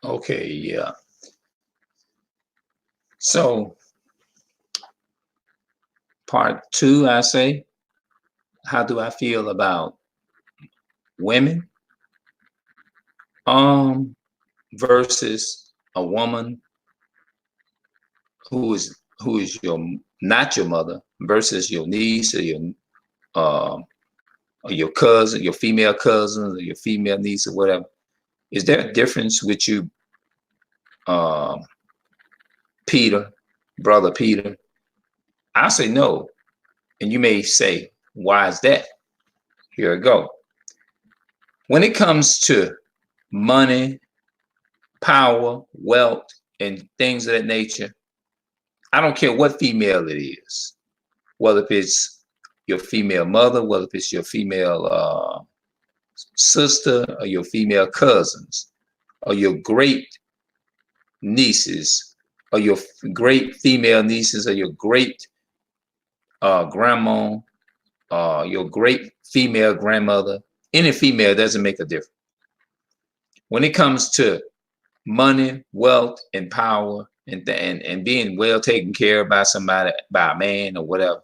Okay, yeah. So part two, I say, how do I feel about women um versus a woman who is your not your mother versus your niece uh or your cousin, your female cousins or your female niece or whatever. Is there a difference with you, um Peter, brother Peter? I say no. And you may say, why is that? Here I go. When it comes to money, power, wealth, and things of that nature, I don't care what female it is, whether if it's your female mother, whether if it's your female sister, or your female cousins, or your great nieces, or your great female nieces, or your great grandma, your great female grandmother. Any female doesn't make a difference. When it comes to money, wealth, and power, and being well taken care of by somebody, by a man or whatever,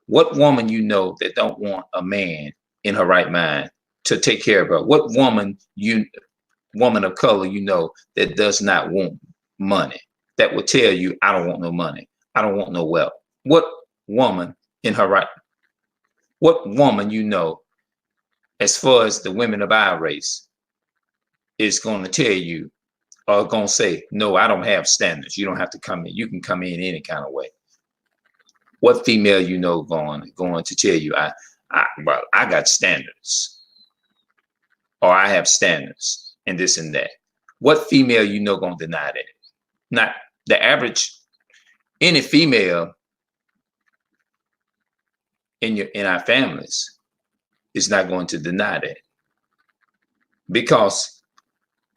what woman you know that don't want a man in her right mind to take care of her? What woman of color you know that does not want money, that will tell you, I don't want no money, I don't want no wealth? What woman in her right? What woman you know, as far as the women of our race, is going to tell you or going to say, no, I don't have standards. You don't have to come in. You can come in any kind of way. What female you know going to tell you, well, I got standards, or I have standards and this and that? What female you know going to deny that? Not the average. Any female in our families is not going to deny that, because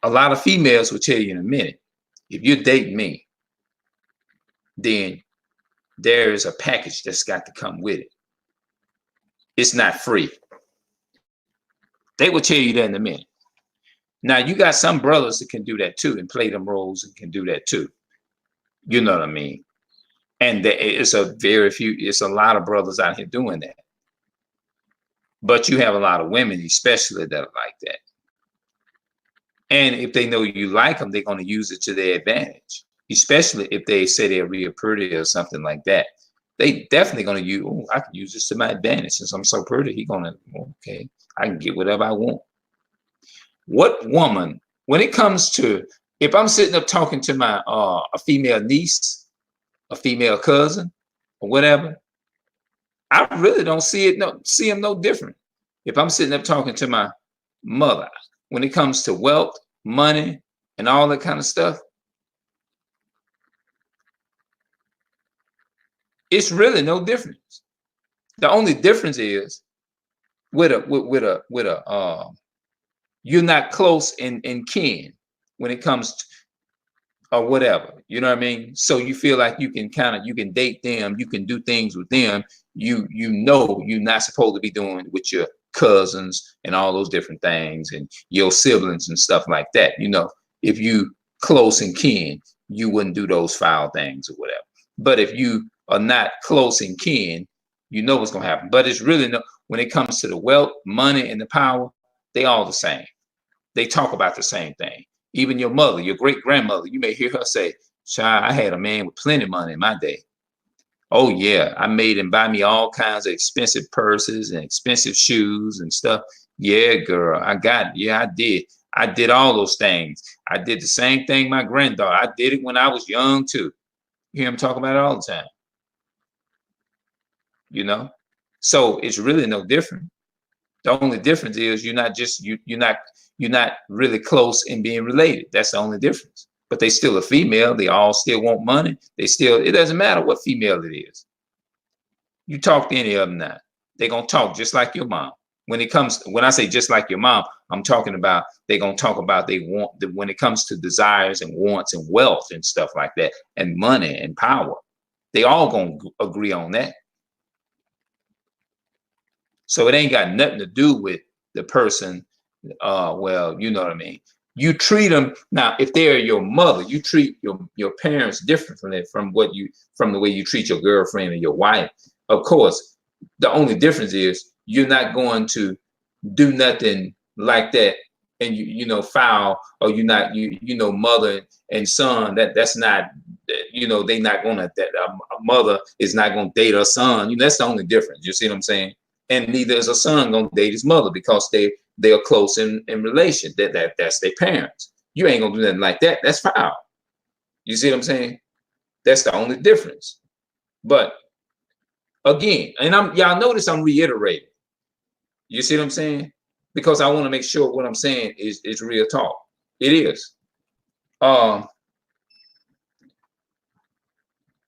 a lot of females will tell you in a minute, if you're dating me, then there is a package that's got to come with it. It's not free. They will tell you that in a minute. Now, you got some brothers that can do that too and play them roles and can do that too. You know what I mean? And it's a lot of brothers out here doing that. But you have a lot of women, especially, that are like that. And if they know you like them, they're going to use it to their advantage, especially if they say they're real pretty or something like that. They definitely going to use, oh, I can use this to my advantage. Since I'm so pretty, he's going to, okay, I can get whatever I want. What woman, when it comes to, if I'm sitting up talking to my a female niece, a female cousin, or whatever, I really don't see them no different. If I'm sitting up talking to my mother, when it comes to wealth, money, and all that kind of stuff, it's really no difference. The only difference is with a you're not close in kin when it comes to, or whatever, you know what I mean? So you feel like you can date them, you can do things with them, you know you're not supposed to be doing with your cousins and all those different things and your siblings and stuff like that. You know, if you close in kin, you wouldn't do those foul things or whatever. But if you are not close in kin, you know what's gonna happen. But it's really no, when it comes to the wealth, money, and the power, they all the same. They talk about the same thing. Even your mother, your great grandmother, you may hear her say, "Child, I had a man with plenty of money in my day. Oh yeah, I made him buy me all kinds of expensive purses and expensive shoes and stuff. Yeah, girl, I got it. Yeah, I did. I did all those things. I did the same thing my granddaughter. I did it when I was young too." You hear him talk about it all the time, you know? So it's really no different. The only difference is you're not really close in being related. That's the only difference. But they still a female. They all still want money. It doesn't matter what female it is. You talk to any of them now, they're gonna talk just like your mom. When I say just like your mom, I'm talking about they're gonna talk about they want when it comes to desires and wants and wealth and stuff like that, and money and power. They all gonna agree on that. So it ain't got nothing to do with the person. Well, you know what I mean. You treat them now. If they're your mother, you treat your parents differently from the way you treat your girlfriend or your wife. Of course, the only difference is you're not going to do nothing like that, and foul, or mother and son. That's not, they not gonna, that a mother is not gonna date her son. That's the only difference. You see what I'm saying? And neither is a son gonna date his mother, because they are close in relation. That's their parents. You ain't gonna do nothing like that. That's foul. You see what I'm saying? That's the only difference. But again, and y'all notice I'm reiterating. You see what I'm saying? Because I want to make sure what I'm saying is real talk. It is.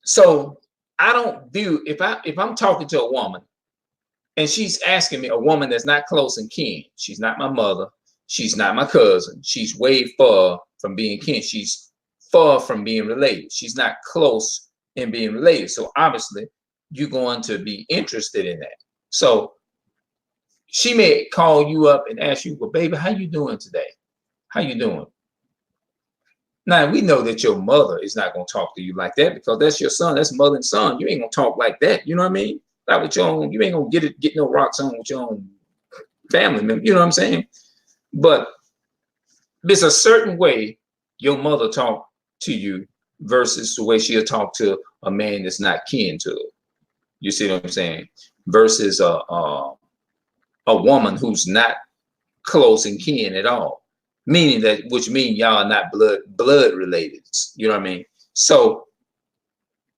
So I don't view, if I'm talking to a woman and she's asking me, a woman that's not close in kin, she's not my mother, she's not my cousin, she's way far from being kin, she's far from being related, she's not close in being related. So obviously you're going to be interested in that. So she may call you up and ask you, well, baby, how you doing today? How you doing? Now, we know that your mother is not going to talk to you like that, because that's your son. That's mother and son. You ain't going to talk like that. You know what I mean? Like with your own, you ain't going to get no rocks on with your own family member. You know what I'm saying? But there's a certain way your mother talk to you versus the way she'll talk to a man that's not kin to her. You see what I'm saying? Versus a woman who's not close in kin at all. Meaning that, which means y'all are not blood related. You know what I mean? So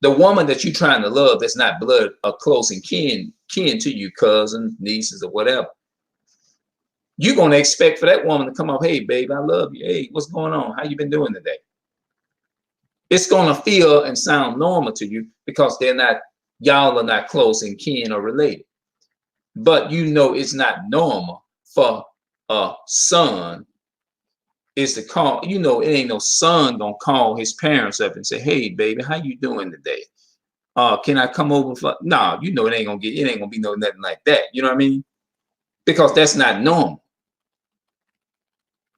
the woman that you're trying to love that's not blood or close in kin to you, cousins, nieces, or whatever, you're gonna expect for that woman to come up, hey babe, I love you. Hey, what's going on? How you been doing today? It's gonna feel and sound normal to you, because y'all are not close in kin or related. But it's not normal for a son is to call, it ain't no son gonna call his parents up and say, hey baby, how you doing today? Can I come over for, no, it ain't gonna be nothing like that. You know what I mean? Because that's not normal.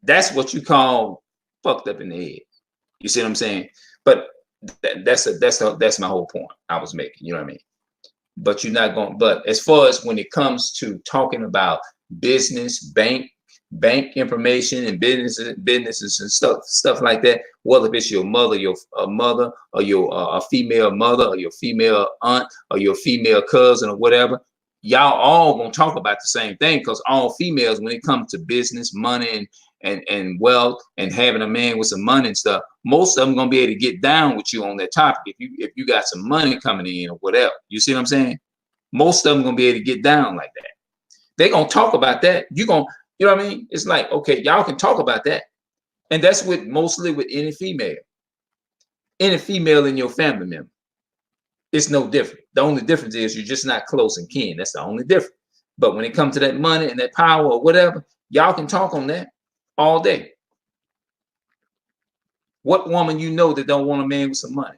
That's what you call fucked up in the head. You see what I'm saying? But that's my whole point I was making. You know what I mean? But you're not going, but as far as when it comes to talking about business, bank information and businesses and stuff like that, whether if it's your mother, your mother, or your a female mother, or your female aunt, or your female cousin, or whatever, y'all all gonna talk about the same thing, because all females, when it comes to business, money, and wealth, and having a man with some money and stuff, most of them gonna be able to get down with you on that topic if you got some money coming in or whatever. You see what I'm saying? Most of them gonna be able to get down like that. They gonna talk about that. You know what I mean? It's like, okay, y'all can talk about that. And that's mostly with any female in your family member. It's no different. The only difference is you're just not close in kin. That's the only difference. But when it comes to that money and that power or whatever, y'all can talk on that all day. What woman that don't want a man with some money?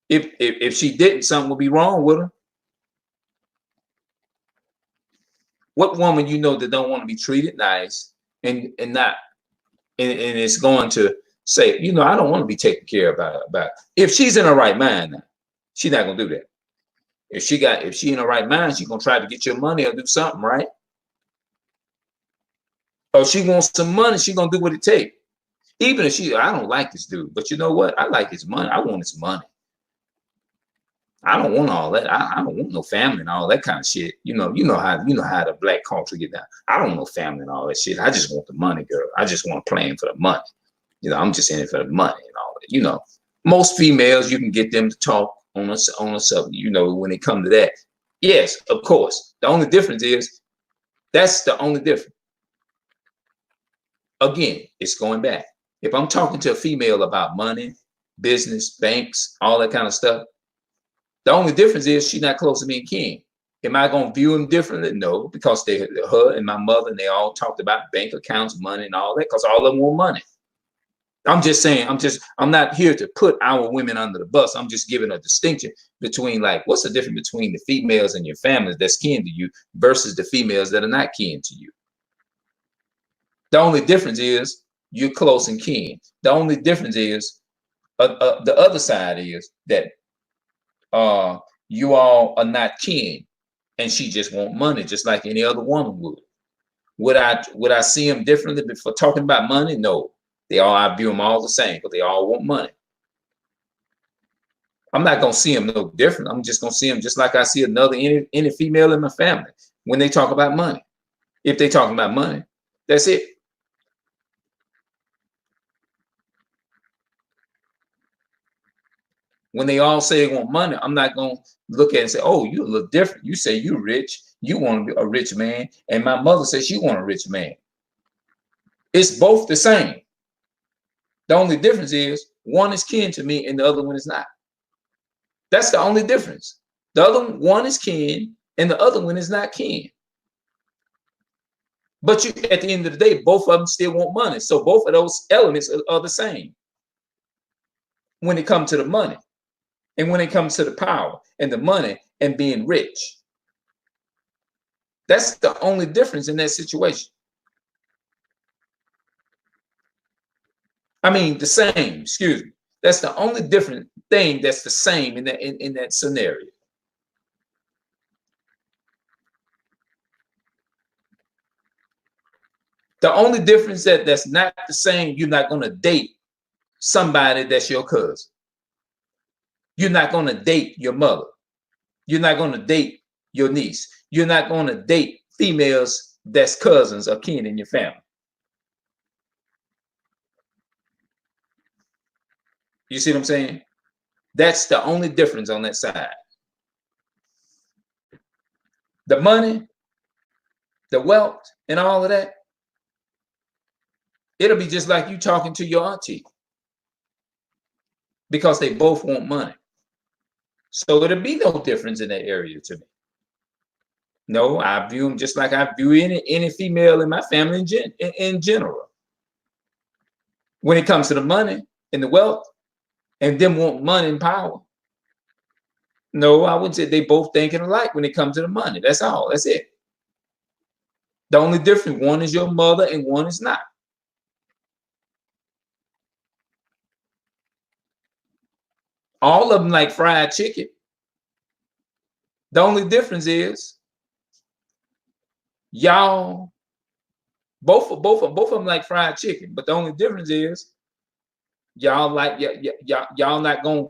If she didn't, something would be wrong with her. What woman that don't want to be treated nice and it's going to say, I don't want to be taken care about. If she's in her right mind now, she's not gonna do that. If she in her right mind, she's gonna try to get your money or do something, right? Or she wants some money, she's gonna do what it takes. Even if I don't like this dude, but you know what? I like his money. I want his money. I don't want all that. I don't want no family and all that kind of shit. You know how the black culture get down. I don't want no family and all that shit. I just want the money, girl. I just want to play him for the money. I'm just in it for the money and all that. Most females, you can get them to talk on a subject, when it comes to that. Yes, of course. The only difference is that's the only difference. Again, it's going back. If I'm talking to a female about money, business, banks, all that kind of stuff, the only difference is she's not close to me and kin. Am I going to view them differently? No, because her and my mother, and they all talked about bank accounts, money, and all that, because all of them want money. I'm just saying, I'm not here to put our women under the bus. I'm just giving a distinction between, like, what's the difference between the females in your family that's kin to you versus the females that are not kin to you. The only difference is you're close and kin. The only difference is the other side is that you all are not kin, and she just want money, just like any other woman would. Would I see them differently for talking about money? No, I view them all the same, but they all want money. I'm not gonna see them no different. I'm just gonna see them just like I see any female in my family when they talk about money. If they talking about money, that's it. When they all say they want money, I'm not gonna look at it and say, "Oh, you look different. You say you rich. You want to be a rich man," and my mother says she want a rich man. It's both the same. The only difference is one is kin to me and the other one is not. That's the only difference. The other one is kin and the other one is not kin. But at the end of the day, both of them still want money. So both of those elements are the same when it comes to the money and when it comes to the power and the money and being rich. That's the only difference in that situation. I mean, the same, excuse me. That's the only different thing that's the same in that scenario. The only difference that's not the same, you're not going to date somebody that's your cousin. You're not going to date your mother. You're not going to date your niece. You're not going to date females that's cousins or kin in your family. You see what I'm saying? That's the only difference on that side. The money, the wealth, and all of that, it'll be just like you talking to your auntie because they both want money. So it'll be no difference in that area to me. No, I view them just like I view any female in my family in general. When it comes to the money and the wealth, and them want money and power. No, I wouldn't say they both thinking alike when it comes to the money. That's all. That's it. The only difference, one is your mother and one is not. All of them like fried chicken. The only difference is y'all both of them like fried chicken, but the only difference is y'all not gonna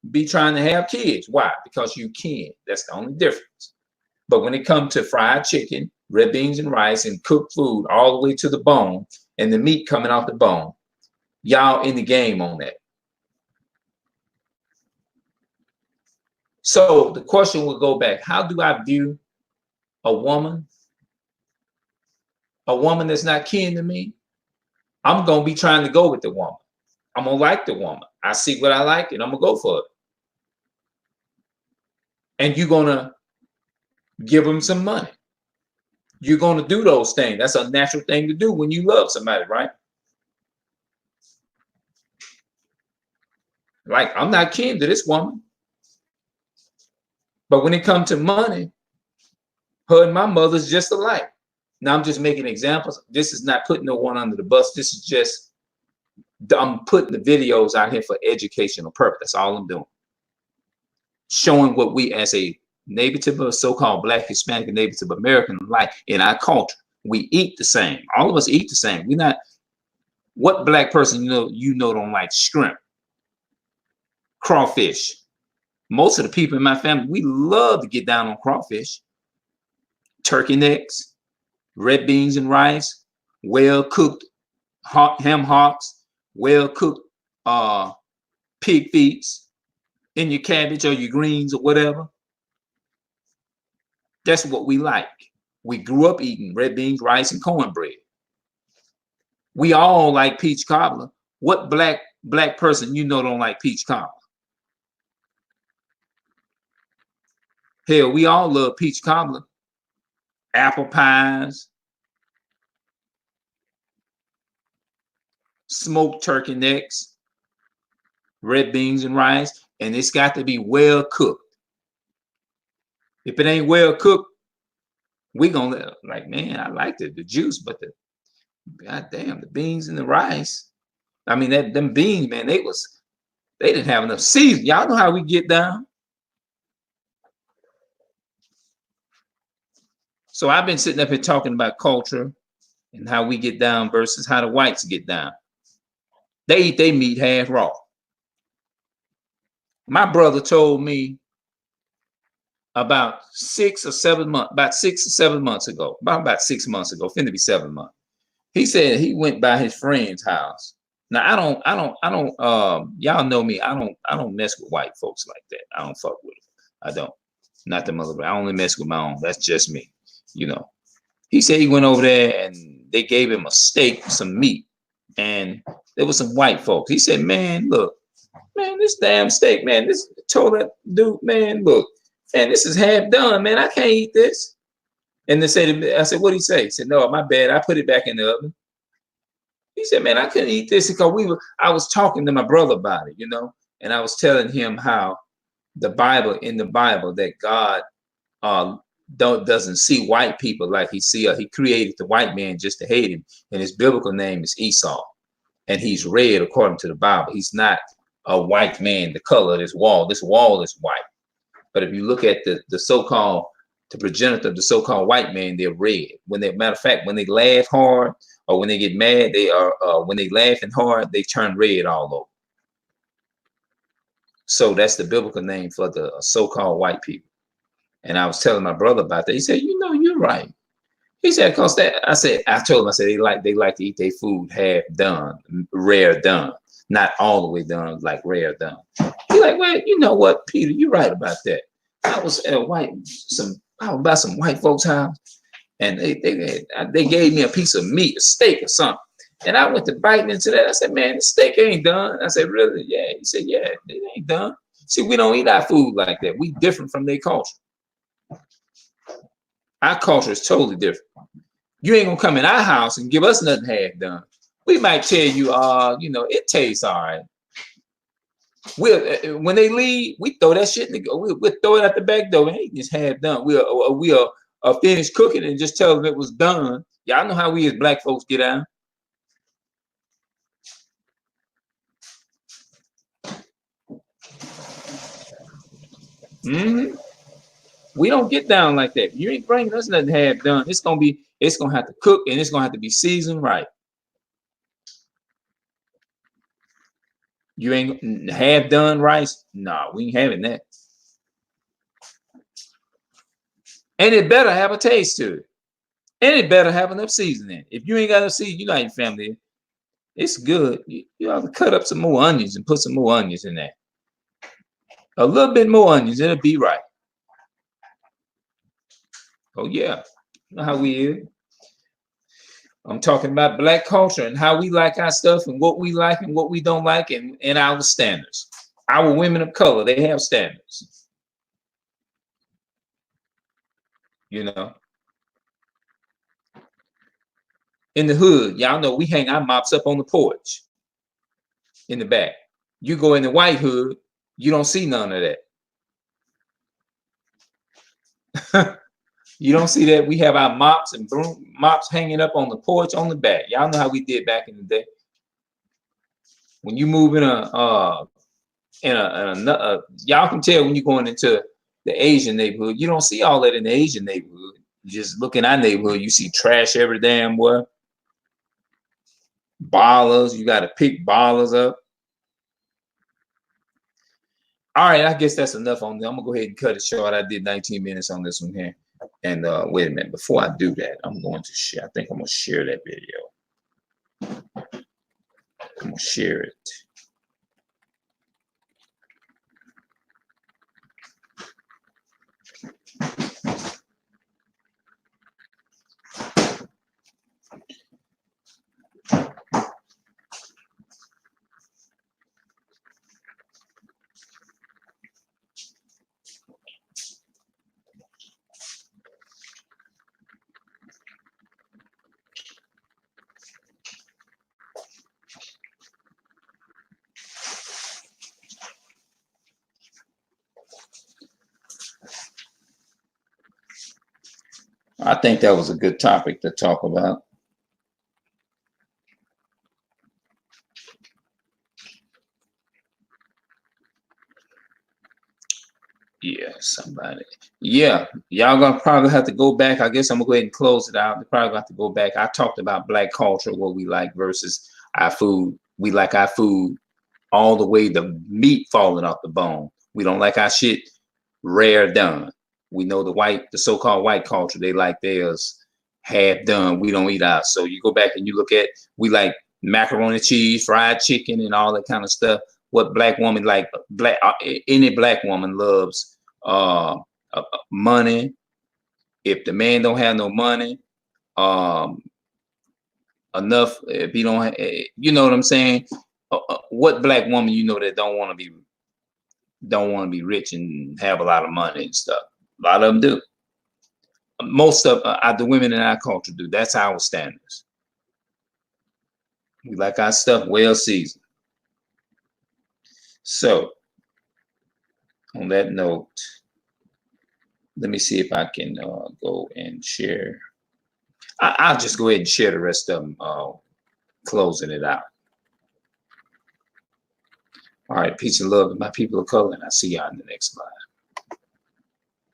be trying to have kids. Why? Because you can. That's the only difference. But when it comes to fried chicken, red beans and rice, and cooked food all the way to the bone, and the meat coming off the bone, y'all in the game on that. So the question will go back: how do I view a woman that's not kin to me? I'm gonna be trying to go with the woman. I'm gonna like the woman. I see what I like, and I'm gonna go for it. And you're gonna give them some money. You're gonna do those things. That's a natural thing to do when you love somebody, right? Like, I'm not kin to this woman, but when it comes to money, her and my mother's just alike. Now I'm just making examples. This is not putting no one under the bus. This is just, I'm putting the videos out here for educational purpose. That's all I'm doing. Showing what we as a Native or so-called Black, Hispanic, and Native American like in our culture. We eat the same. All of us eat the same. We're not, what Black person you know don't like shrimp, crawfish. Most of the people in my family, we love to get down on crawfish, turkey necks, red beans and rice, well-cooked ham hocks, well-cooked pig feet in your cabbage or your greens or whatever. That's what we like. We grew up eating red beans, rice, and cornbread. We all like peach cobbler. What black person don't like peach cobbler? Hell, we all love peach cobbler. Apple pies, smoked turkey necks, red beans and rice, and it's got to be well cooked. If it ain't well cooked, we gonna like, man, I like the juice, but God damn, the beans and the rice. I mean, them beans, man, they didn't have enough season. Y'all know how we get down. So I've been sitting up here talking about culture and how we get down versus how the whites get down. They eat their meat half raw. My brother told me about 6 or 7 months ago, about 6 months ago, finna be 7 months. He said he went by his friend's house. Now y'all know me. I don't mess with white folks like that. I don't fuck with them. I don't. Not the mother. I only mess with my own. That's just me. You know. He said he went over there and they gave him a steak, some meat, and there was some white folks. He said, "Man, look, man, this damn steak, man. This told that dude, man, look, man, this is half done, man. I can't eat this." And they said, I said, "What'd he say?" He said, "No, my bad. I put it back in the oven." He said, "Man, I couldn't eat this because I was talking to my brother about it, you know, and I was telling him how in the Bible that God doesn't see white people like he created the white man just to hate him, and his biblical name is Esau, and he's red according to the Bible. He's not a white man. The color of this wall is white. But if you look at the so-called the progenitor of the so-called white man, they're red. Matter of fact, when they laugh hard or when they get mad, they are when they laughing hard, they turn red all over. So that's the biblical name for the so-called white people. And I was telling my brother about that. He said, "You know, you're right." He said, "Cause that," I told him, I said, they like to eat their food half done, rare done, not all the way done, like rare done." He like, "Well, you know what, Peter, you're right about that." I was at I was by some white folks' house, and they gave me a piece of meat, a steak or something. And I went to biting into that. I said, "Man, the steak ain't done." I said, "Really?" "Yeah." He said, "Yeah, it ain't done." See, we don't eat our food like that. We different from their culture. Our culture is totally different. You ain't gonna come in our house and give us nothing half done. We might tell you, you know, it tastes all right. When they leave, we throw that shit in the we'll throw it out the back door. It ain't just half done. We'll finish cooking and just tell them it was done. Y'all know how we as black folks get out. Mm-hmm. We don't get down like that. You ain't bringing us nothing half done. It's gonna have to cook and it's gonna have to be seasoned right. You ain't half done rice. Nah, we ain't having that. And it better have a taste to it. And it better have enough seasoning. If you ain't got enough seasoning, you not your family. It's good. You have to cut up some more onions and put some more onions in there. A little bit more onions, it'll be right. Oh yeah, you know how we is. I'm talking about black culture and how we like our stuff and what we like and what we don't like and our standards. Our women of color, they have standards. You know, in the hood, y'all know we hang our mops up on the porch in the back. You go in the white hood, you don't see none of that. You don't see that. We have our mops and mops hanging up on the porch on the back. Y'all know how we did back in the day. When you move y'all can tell when you're going into the Asian neighborhood. You don't see all that in the Asian neighborhood. You just look in our neighborhood, you see trash every damn where. Ballers, you got to pick ballers up. All right, I guess that's enough on that. I'm gonna go ahead and cut it short. I did 19 minutes on this one here. And wait a minute, before I do that, I'm going to share. I think I'm gonna share that video. I'm gonna share it. I think that was a good topic to talk about. Yeah, somebody. Yeah, y'all gonna probably have to go back. I guess I'm gonna go ahead and close it out. They probably gonna have to go back. I talked about black culture, what we like versus our food. We like our food all the way the meat falling off the bone. We don't like our shit rare done. We know the so-called white culture, they like theirs half done. We don't eat out. So you go back and you look at, we like macaroni cheese, fried chicken, and all that kind of stuff. What black woman like? Any black woman loves money. If the man don't have no money, um, enough. If you don't, you know what I'm saying? What black woman you know that don't want to be rich and have a lot of money and stuff? A lot of them do. Most of the women in our culture do. That's our standards. We like our stuff well seasoned. So, on that note, let me see if I can go and share. I'll just go ahead and share the rest of them, closing it out. All right, peace and love to my people of color, and I'll see y'all in the next slide.